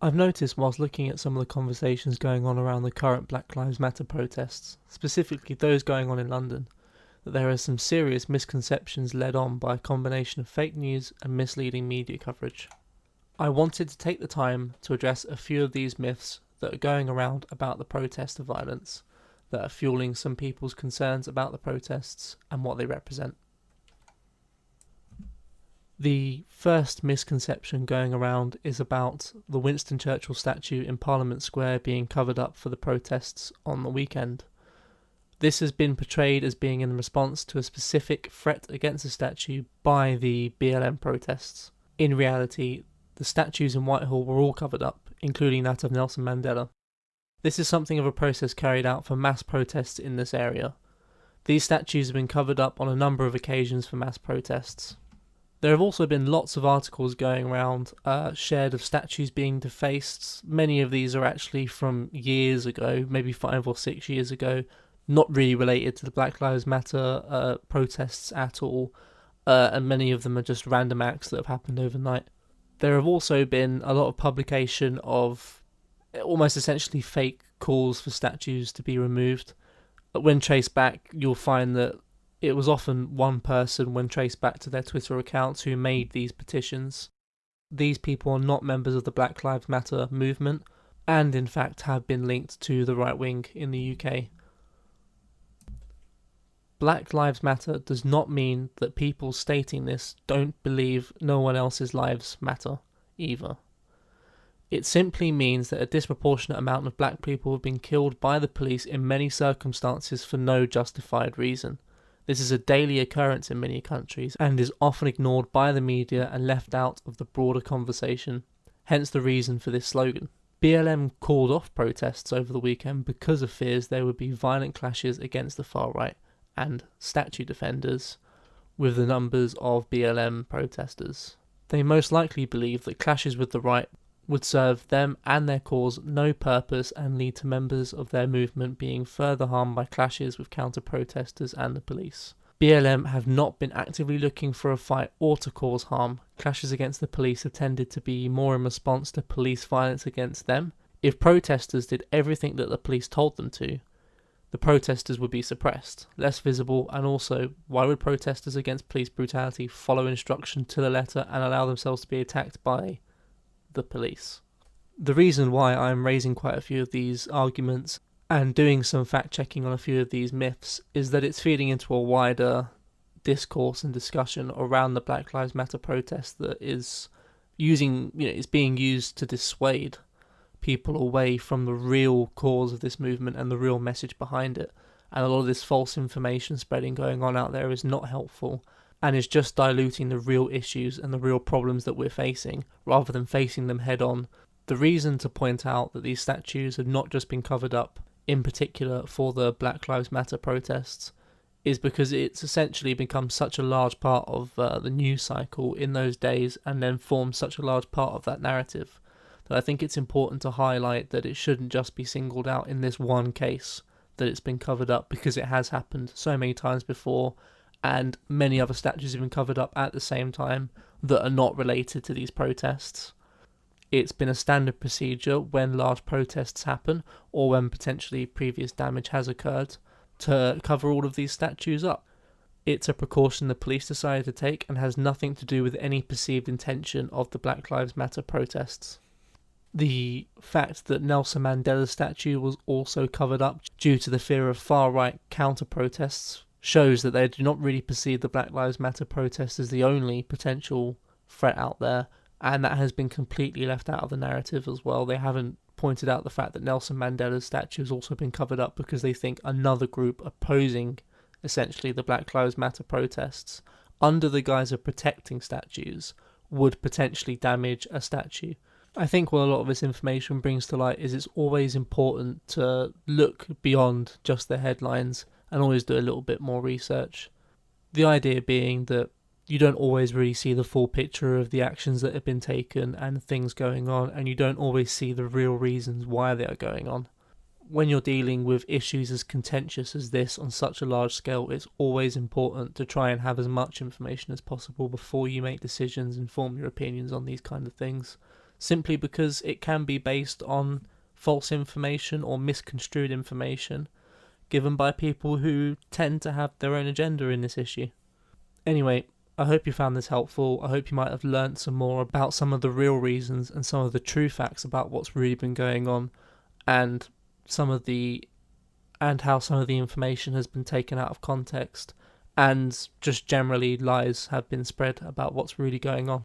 I've noticed whilst looking at some of the conversations going on around the current Black Lives Matter protests, specifically those going on in London, that there are some serious misconceptions led on by a combination of fake news and misleading media coverage. I wanted to take the time to address a few of these myths that are going around about the protest of violence, that are fueling some people's concerns about the protests and what they represent. The first misconception going around is about the Winston Churchill statue in Parliament Square being covered up for the protests on the weekend. This has been portrayed as being in response to a specific threat against the statue by the BLM protests. In reality, the statues in Whitehall were all covered up, including that of Nelson Mandela. This is something of a process carried out for mass protests in this area. These statues have been covered up on a number of occasions for mass protests. There have also been lots of articles going around shared of statues being defaced. Many of these are actually from years ago, maybe 5 or 6 years ago, not really related to the Black Lives Matter protests at all, and many of them are just random acts that have happened overnight. There have also been a lot of publication of almost essentially fake calls for statues to be removed. When traced back, you'll find that it was often one person, when traced back to their Twitter accounts, who made these petitions. These people are not members of the Black Lives Matter movement, and in fact have been linked to the right wing in the UK. Black Lives Matter does not mean that people stating this don't believe no one else's lives matter either. It simply means that a disproportionate amount of black people have been killed by the police in many circumstances for no justified reason. This is a daily occurrence in many countries and is often ignored by the media and left out of the broader conversation, hence the reason for this slogan. BLM called off protests over the weekend because of fears there would be violent clashes against the far right and statue defenders with the numbers of BLM protesters. They most likely believe that clashes with the right would serve them and their cause no purpose and lead to members of their movement being further harmed by clashes with counter-protesters and the police. BLM have not been actively looking for a fight or to cause harm. Clashes against the police have tended to be more in response to police violence against them. If protesters did everything that the police told them to, the protesters would be suppressed, less visible, and also, why would protesters against police brutality follow instruction to the letter and allow themselves to be attacked by the police? The reason why I'm raising quite a few of these arguments and doing some fact checking on a few of these myths is that it's feeding into a wider discourse and discussion around the Black Lives Matter protest that is being used to dissuade people away from the real cause of this movement and the real message behind it. And a lot of this false information spreading going on out there is not helpful and is just diluting the real issues and the real problems that we're facing rather than facing them head on. The reason to point out that these statues have not just been covered up in particular for the Black Lives Matter protests is because it's essentially become such a large part of the news cycle in those days and then formed such a large part of that narrative that I think it's important to highlight that it shouldn't just be singled out in this one case that it's been covered up, because it has happened so many times before and many other statues have been covered up at the same time that are not related to these protests. It's been a standard procedure when large protests happen or when potentially previous damage has occurred to cover all of these statues up. It's a precaution the police decided to take and has nothing to do with any perceived intention of the Black Lives Matter protests. The fact that Nelson Mandela's statue was also covered up due to the fear of far-right counter-protests shows that they do not really perceive the Black Lives Matter protest as the only potential threat out there, and that has been completely left out of the narrative as well. They haven't pointed out the fact that Nelson Mandela's statue has also been covered up because they think another group opposing essentially the Black Lives Matter protests under the guise of protecting statues would potentially damage a statue. I think what a lot of this information brings to light is it's always important to look beyond just the headlines and always do a little bit more research. The idea being that you don't always really see the full picture of the actions that have been taken and things going on, and you don't always see the real reasons why they are going on. When you're dealing with issues as contentious as this on such a large scale, it's always important to try and have as much information as possible before you make decisions and form your opinions on these kind of things. simply because it can be based on false information or misconstrued information given by people who tend to have their own agenda in this issue. Anyway, I hope you found this helpful. I hope you might have learnt some more about some of the real reasons and some of the true facts about what's really been going on, and how some of the information has been taken out of context, and just generally lies have been spread about what's really going on.